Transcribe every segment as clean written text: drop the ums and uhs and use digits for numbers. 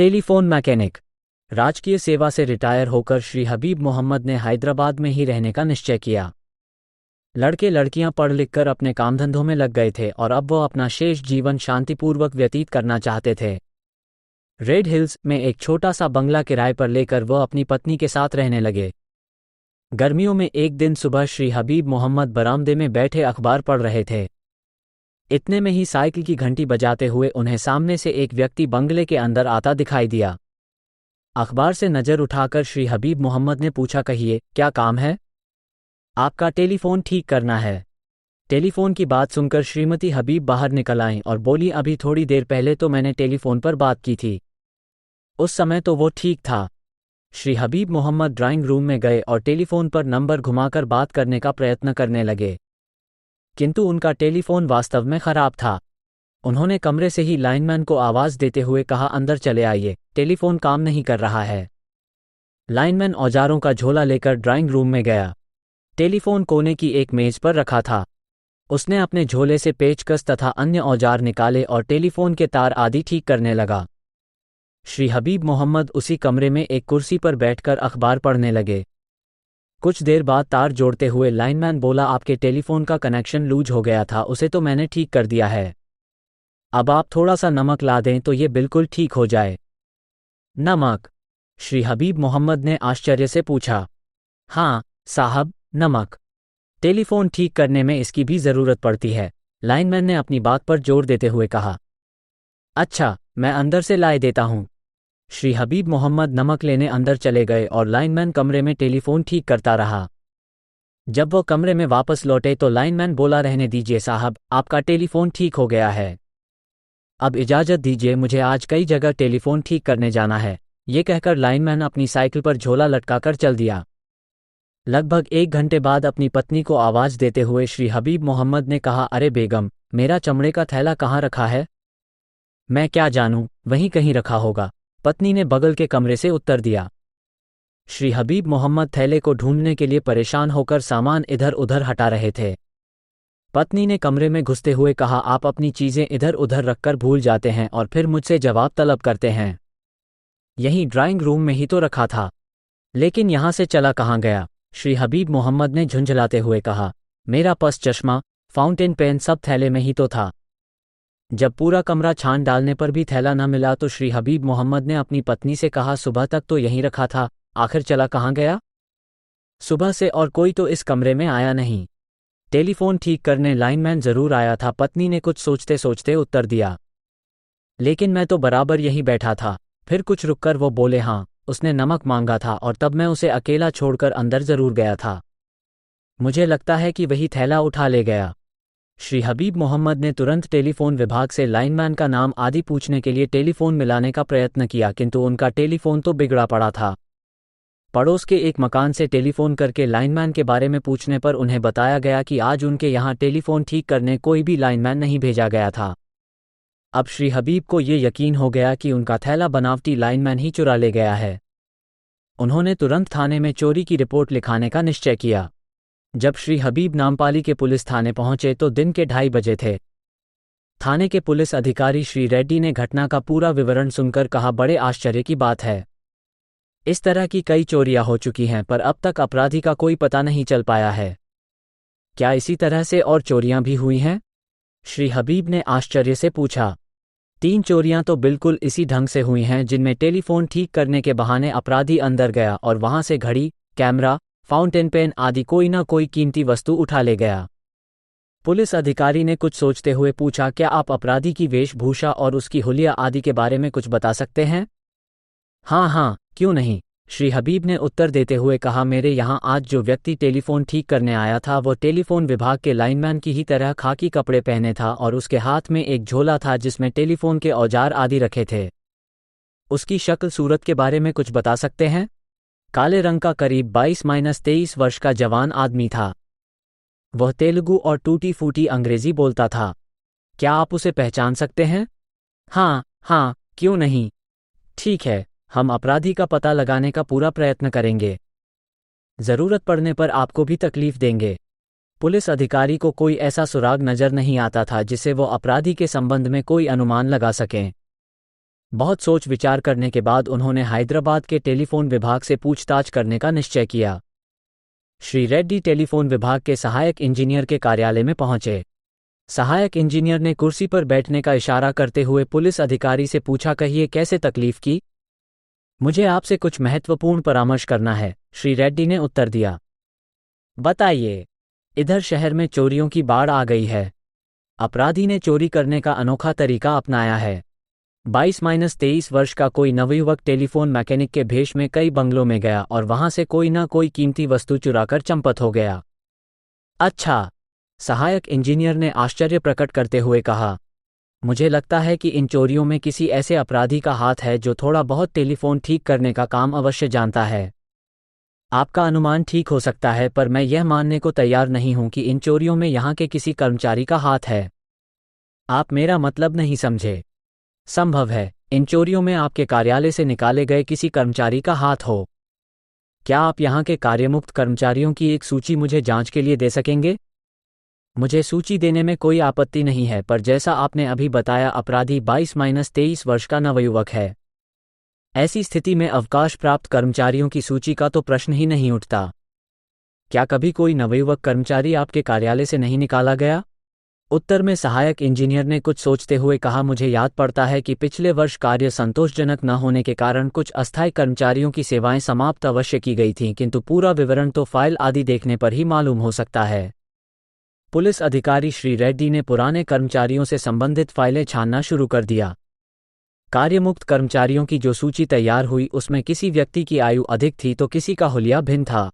Telephone mechanic. राजकीय सेवा से रिटायर होकर श्री हबीब मोहम्मद ने हैदराबाद में ही रहने का निश्चय किया। लड़के लड़कियां पढ़ लिख कर अपने काम धंधों में लग गए थे और अब वो अपना शेष जीवन शांतिपूर्वक व्यतीत करना चाहते थे। रेड हिल्स में एक छोटा सा बंगला किराए पर लेकर वो अपनी पत्नी के साथ रहने लगे। गर्मियों में एक दिन सुबह श्री हबीब मोहम्मद बरामदे में बैठे अखबार पढ़ रहे थे। इतने में ही साइकिल की घंटी बजाते हुए उन्हें सामने से एक व्यक्ति बंगले के अंदर आता दिखाई दिया। अखबार से नजर उठाकर श्री हबीब मोहम्मद ने पूछा, कहिए क्या काम है? आपका टेलीफोन ठीक करना है। टेलीफोन की बात सुनकर श्रीमती हबीब बाहर निकल आईं और बोली, अभी थोड़ी देर पहले तो मैंने टेलीफोन पर बात की थी, उस समय तो वो ठीक था। श्री हबीब मोहम्मद ड्राइंग रूम में गए और टेलीफोन पर नंबर घुमाकर बात करने का प्रयत्न करने लगे, किंतु उनका टेलीफोन वास्तव में खराब था। उन्होंने कमरे से ही लाइनमैन को आवाज देते हुए कहा, अंदर चले आइए, टेलीफोन काम नहीं कर रहा है। लाइनमैन औजारों का झोला लेकर ड्राइंग रूम में गया। टेलीफोन कोने की एक मेज पर रखा था। उसने अपने झोले से पेचकस तथा अन्य औजार निकाले और टेलीफोन के तार आदि ठीक करने लगा। श्री हबीब मोहम्मद उसी कमरे में एक कुर्सी पर बैठकर अखबार पढ़ने लगे। कुछ देर बाद तार जोड़ते हुए लाइनमैन बोला, आपके टेलीफोन का कनेक्शन लूज हो गया था, उसे तो मैंने ठीक कर दिया है। अब आप थोड़ा सा नमक ला दें तो ये बिल्कुल ठीक हो जाए। नमक? श्री हबीब मोहम्मद ने आश्चर्य से पूछा। हाँ साहब, नमक। टेलीफोन ठीक करने में इसकी भी जरूरत पड़ती है, लाइनमैन ने अपनी बात पर जोर देते हुए कहा। अच्छा, मैं अंदर से लाए देता हूं। श्री हबीब मोहम्मद नमक लेने अंदर चले गए और लाइनमैन कमरे में टेलीफोन ठीक करता रहा। जब वो कमरे में वापस लौटे तो लाइनमैन बोला, रहने दीजिए साहब, आपका टेलीफोन ठीक हो गया है। अब इजाजत दीजिए, मुझे आज कई जगह टेलीफोन ठीक करने जाना है। ये कहकर लाइनमैन अपनी साइकिल पर झोला लटकाकर चल दिया। लगभग 1 घंटे बाद अपनी पत्नी को आवाज देते हुए श्री हबीब मोहम्मद ने कहा, अरे बेगम, मेरा चमड़े का थैला कहाँ रखा है? मैं क्या जानूं, वहीं कहीं रखा होगा, पत्नी ने बगल के कमरे से उत्तर दिया। श्री हबीब मोहम्मद थैले को ढूंढने के लिए परेशान होकर सामान इधर उधर हटा रहे थे। पत्नी ने कमरे में घुसते हुए कहा, आप अपनी चीजें इधर उधर रखकर भूल जाते हैं और फिर मुझसे जवाब तलब करते हैं। यहीं ड्राइंग रूम में ही तो रखा था, लेकिन यहां से चला कहाँ गया? श्री हबीब मोहम्मद ने झुंझलाते हुए कहा, मेरा पर्स, चश्मा, फाउंटेन पेन सब थैले में ही तो था। जब पूरा कमरा छान डालने पर भी थैला न मिला तो श्री हबीब मोहम्मद ने अपनी पत्नी से कहा, सुबह तक तो यहीं रखा था, आखिर चला कहाँ गया? सुबह से और कोई तो इस कमरे में आया नहीं। टेलीफोन ठीक करने लाइनमैन जरूर आया था, पत्नी ने कुछ सोचते सोचते उत्तर दिया। लेकिन मैं तो बराबर यहीं बैठा था। फिर कुछ रुककर वो बोले, हाँ, उसने नमक मांगा था और तब मैं उसे अकेला छोड़कर अंदर जरूर गया था। मुझे लगता है कि वही थैला उठा ले गया। श्री हबीब मोहम्मद ने तुरंत टेलीफोन विभाग से लाइनमैन का नाम आदि पूछने के लिए टेलीफोन मिलाने का प्रयत्न किया, किंतु उनका टेलीफोन तो बिगड़ा पड़ा था। पड़ोस के एक मकान से टेलीफोन करके लाइनमैन के बारे में पूछने पर उन्हें बताया गया कि आज उनके यहाँ टेलीफोन ठीक करने कोई भी लाइनमैन नहीं भेजा गया था। अब श्री हबीब को ये यकीन हो गया कि उनका थैला बनावटी लाइनमैन ही चुरा ले गया है। उन्होंने तुरंत थाने में चोरी की रिपोर्ट लिखाने का निश्चय किया। जब श्री हबीब नामपाली के पुलिस थाने पहुंचे तो दिन के 2:30 बजे थे। थाने के पुलिस अधिकारी श्री रेड्डी ने घटना का पूरा विवरण सुनकर कहा, बड़े आश्चर्य की बात है। इस तरह की कई चोरियां हो चुकी हैं पर अब तक अपराधी का कोई पता नहीं चल पाया है। क्या इसी तरह से और चोरियां भी हुई हैं? श्री हबीब ने आश्चर्य से पूछा। 3 चोरियां तो बिल्कुल इसी ढंग से हुई हैं, जिनमें टेलीफोन ठीक करने के बहाने अपराधी अंदर गया और वहां से घड़ी, कैमरा, फाउंटेन पेन आदि कोई ना कोई कीमती वस्तु उठा ले गया। पुलिस अधिकारी ने कुछ सोचते हुए पूछा, क्या आप अपराधी की वेशभूषा और उसकी हुलिया आदि के बारे में कुछ बता सकते हैं? हाँ हाँ, क्यों नहीं, श्री हबीब ने उत्तर देते हुए कहा, मेरे यहाँ आज जो व्यक्ति टेलीफोन ठीक करने आया था वो टेलीफोन विभाग के लाइनमैन की ही तरह खाकी कपड़े पहने था और उसके हाथ में एक झोला था जिसमें टेलीफोन के औजार आदि रखे थे। उसकी शक्ल सूरत के बारे में कुछ बता सकते हैं? काले रंग का, करीब 22-23 वर्ष का जवान आदमी था। वह तेलुगु और टूटी फूटी अंग्रेजी बोलता था। क्या आप उसे पहचान सकते हैं? हाँ हाँ, क्यों नहीं। ठीक है, हम अपराधी का पता लगाने का पूरा प्रयत्न करेंगे। जरूरत पड़ने पर आपको भी तकलीफ देंगे। पुलिस अधिकारी को कोई ऐसा सुराग नजर नहीं आता था जिससे वो अपराधी के संबंध में कोई अनुमान लगा सकें। बहुत सोच विचार करने के बाद उन्होंने हैदराबाद के टेलीफोन विभाग से पूछताछ करने का निश्चय किया। श्री रेड्डी टेलीफोन विभाग के सहायक इंजीनियर के कार्यालय में पहुंचे। सहायक इंजीनियर ने कुर्सी पर बैठने का इशारा करते हुए पुलिस अधिकारी से पूछा, कहिए कैसे तकलीफ की? मुझे आपसे कुछ महत्वपूर्ण परामर्श करना है, श्री रेड्डी ने उत्तर दिया। बताइए। इधर शहर में चोरियों की बाढ़ आ गई है। अपराधी ने चोरी करने का अनोखा तरीका अपनाया है। 22-23 वर्ष का कोई नवयुवक टेलीफोन मैकेनिक के भेष में कई बंगलों में गया और वहां से कोई ना कोई कीमती वस्तु चुराकर चंपत हो गया। अच्छा, सहायक इंजीनियर ने आश्चर्य प्रकट करते हुए कहा, मुझे लगता है कि इन चोरियों में किसी ऐसे अपराधी का हाथ है जो थोड़ा बहुत टेलीफोन ठीक करने का काम अवश्य जानता है। आपका अनुमान ठीक हो सकता है, पर मैं यह मानने को तैयार नहीं हूं कि इन चोरियों में यहां के किसी कर्मचारी का हाथ है। आप मेरा मतलब नहीं समझे। संभव है इन चोरियों में आपके कार्यालय से निकाले गए किसी कर्मचारी का हाथ हो। क्या आप यहां के कार्यमुक्त कर्मचारियों की एक सूची मुझे जांच के लिए दे सकेंगे? मुझे सूची देने में कोई आपत्ति नहीं है, पर जैसा आपने अभी बताया अपराधी 22-23 वर्ष का नवयुवक है। ऐसी स्थिति में अवकाश प्राप्त कर्मचारियों की सूची का तो प्रश्न ही नहीं उठता। क्या कभी कोई नवयुवक कर्मचारी आपके कार्यालय से नहीं निकाला गया? उत्तर में सहायक इंजीनियर ने कुछ सोचते हुए कहा, मुझे याद पड़ता है कि पिछले वर्ष कार्य संतोषजनक न होने के कारण कुछ अस्थायी कर्मचारियों की सेवाएं समाप्त अवश्य की गई थीं, किंतु पूरा विवरण तो फाइल आदि देखने पर ही मालूम हो सकता है। पुलिस अधिकारी श्री रेड्डी ने पुराने कर्मचारियों से संबंधित फाइलें छानना शुरू कर दिया। कार्यमुक्त कर्मचारियों की जो सूची तैयार हुई उसमें किसी व्यक्ति की आयु अधिक थी तो किसी का हुलिया भिन्न था।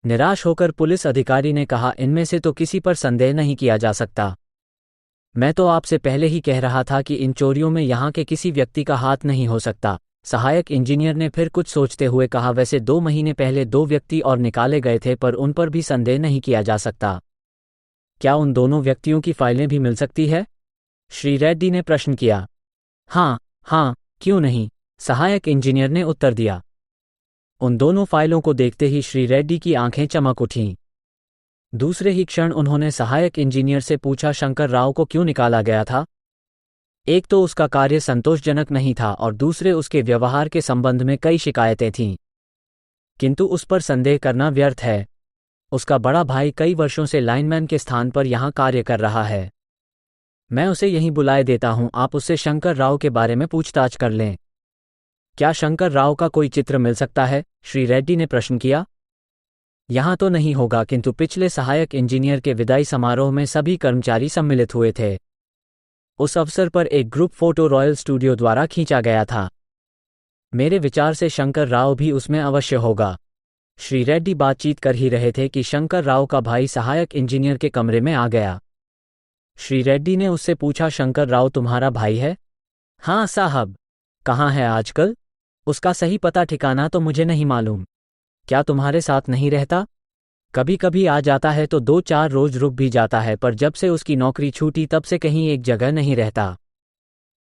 निराश होकर पुलिस अधिकारी ने कहा, इनमें से तो किसी पर संदेह नहीं किया जा सकता। मैं तो आपसे पहले ही कह रहा था कि इन चोरियों में यहाँ के किसी व्यक्ति का हाथ नहीं हो सकता। सहायक इंजीनियर ने फिर कुछ सोचते हुए कहा, वैसे 2 महीने पहले 2 व्यक्ति और निकाले गए थे, पर उन पर भी संदेह नहीं किया जा सकता। क्या उन दोनों व्यक्तियों की फाइलें भी मिल सकती है? श्री रेड्डी ने प्रश्न किया। हाँ, क्यों नहीं, सहायक इंजीनियर ने उत्तर दिया। उन दोनों फाइलों को देखते ही श्री रेड्डी की आंखें चमक उठीं। दूसरे ही क्षण उन्होंने सहायक इंजीनियर से पूछा, शंकर राव को क्यों निकाला गया था? एक तो उसका कार्य संतोषजनक नहीं था और दूसरे उसके व्यवहार के संबंध में कई शिकायतें थीं। किंतु उस पर संदेह करना व्यर्थ है। उसका बड़ा भाई कई वर्षों से लाइनमैन के स्थान पर यहां कार्य कर रहा है। मैं उसे यहीं बुलाए देता हूं, आप उससे शंकर राव के बारे में पूछताछ कर लें। क्या शंकर राव का कोई चित्र मिल सकता है? श्री रेड्डी ने प्रश्न किया। यहां तो नहीं होगा, किंतु पिछले सहायक इंजीनियर के विदाई समारोह में सभी कर्मचारी सम्मिलित हुए थे। उस अवसर पर एक ग्रुप फोटो रॉयल स्टूडियो द्वारा खींचा गया था। मेरे विचार से शंकर राव भी उसमें अवश्य होगा। श्री रेड्डी बातचीत कर ही रहे थे कि शंकर राव का भाई सहायक इंजीनियर के कमरे में आ गया। श्री रेड्डी ने उससे पूछा, शंकर राव तुम्हारा भाई है? हाँ साहब। कहाँ है आजकल? उसका सही पता ठिकाना तो मुझे नहीं मालूम। क्या तुम्हारे साथ नहीं रहता? कभी कभी आ जाता है तो 2-4 रोज रुक भी जाता है, पर जब से उसकी नौकरी छूटी तब से कहीं एक जगह नहीं रहता।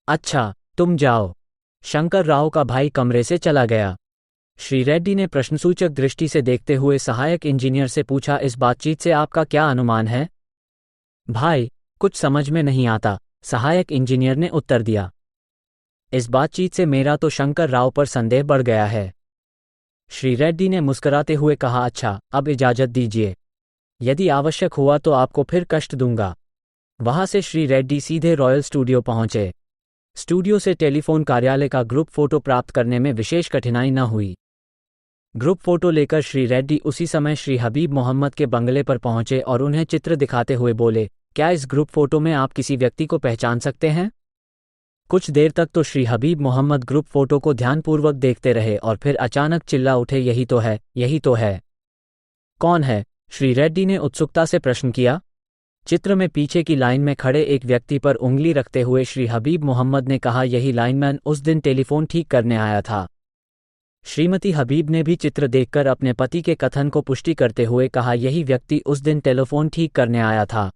अच्छा, तुम जाओ। शंकर राव का भाई कमरे से चला गया। श्री रेड्डी ने प्रश्नसूचक दृष्टि से देखते हुए सहायक इंजीनियर से पूछा, इस बातचीत से आपका क्या अनुमान है? भाई, कुछ समझ में नहीं आता, सहायक इंजीनियर ने उत्तर दिया। इस बातचीत से मेरा तो शंकर राव पर संदेह बढ़ गया है। श्री रेड्डी ने मुस्कुराते हुए कहा, अच्छा, अब इजाजत दीजिए। यदि आवश्यक हुआ तो आपको फिर कष्ट दूंगा। वहां से श्री रेड्डी सीधे रॉयल स्टूडियो पहुंचे। स्टूडियो से टेलीफोन कार्यालय का ग्रुप फोटो प्राप्त करने में विशेष कठिनाई न हुई। ग्रुप फोटो लेकर श्री रेड्डी उसी समय श्री हबीब मोहम्मद के बंगले पर पहुंचे और उन्हें चित्र दिखाते हुए बोले, क्या इस ग्रुप फोटो में आप किसी व्यक्ति को पहचान सकते हैं? कुछ देर तक तो श्री हबीब मोहम्मद ग्रुप फोटो को ध्यानपूर्वक देखते रहे और फिर अचानक चिल्ला उठे, यही तो है, यही तो है। कौन है? श्री रेड्डी ने उत्सुकता से प्रश्न किया। चित्र में पीछे की लाइन में खड़े एक व्यक्ति पर उंगली रखते हुए श्री हबीब मोहम्मद ने कहा, यही लाइनमैन उस दिन टेलीफोन ठीक करने आया था। श्रीमती हबीब ने भी चित्र देखकर अपने पति के कथन को पुष्टि करते हुए कहा, यही व्यक्ति उस दिन टेलीफोन ठीक करने आया था।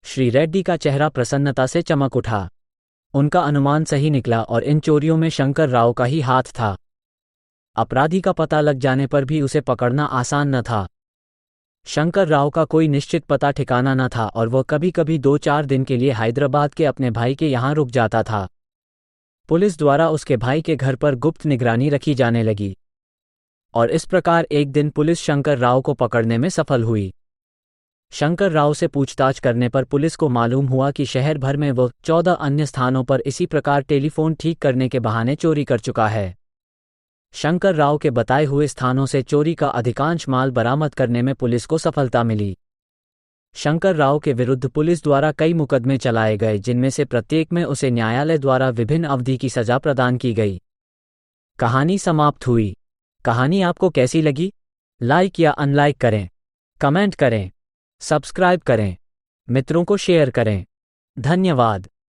श्री रेड्डी का चेहरा प्रसन्नता से चमक उठा। उनका अनुमान सही निकला और इन चोरियों में शंकर राव का ही हाथ था। अपराधी का पता लग जाने पर भी उसे पकड़ना आसान न था। शंकर राव का कोई निश्चित पता ठिकाना न था और वह कभी कभी 2-4 दिन के लिए हैदराबाद के अपने भाई के यहाँ रुक जाता था। पुलिस द्वारा उसके भाई के घर पर गुप्त निगरानी रखी जाने लगी और इस प्रकार एक दिन पुलिस शंकर राव को पकड़ने में सफल हुई। शंकर राव से पूछताछ करने पर पुलिस को मालूम हुआ कि शहर भर में वो 14 अन्य स्थानों पर इसी प्रकार टेलीफोन ठीक करने के बहाने चोरी कर चुका है। शंकर राव के बताए हुए स्थानों से चोरी का अधिकांश माल बरामद करने में पुलिस को सफलता मिली। शंकर राव के विरुद्ध पुलिस द्वारा कई मुकदमे चलाए गए, जिनमें से प्रत्येक में उसे न्यायालय द्वारा विभिन्न अवधि की सजा प्रदान की गई। कहानी समाप्त हुई। कहानी आपको कैसी लगी? लाइक या अनलाइक करें, कमेंट करें, सब्सक्राइब करें, मित्रों को शेयर करें। धन्यवाद।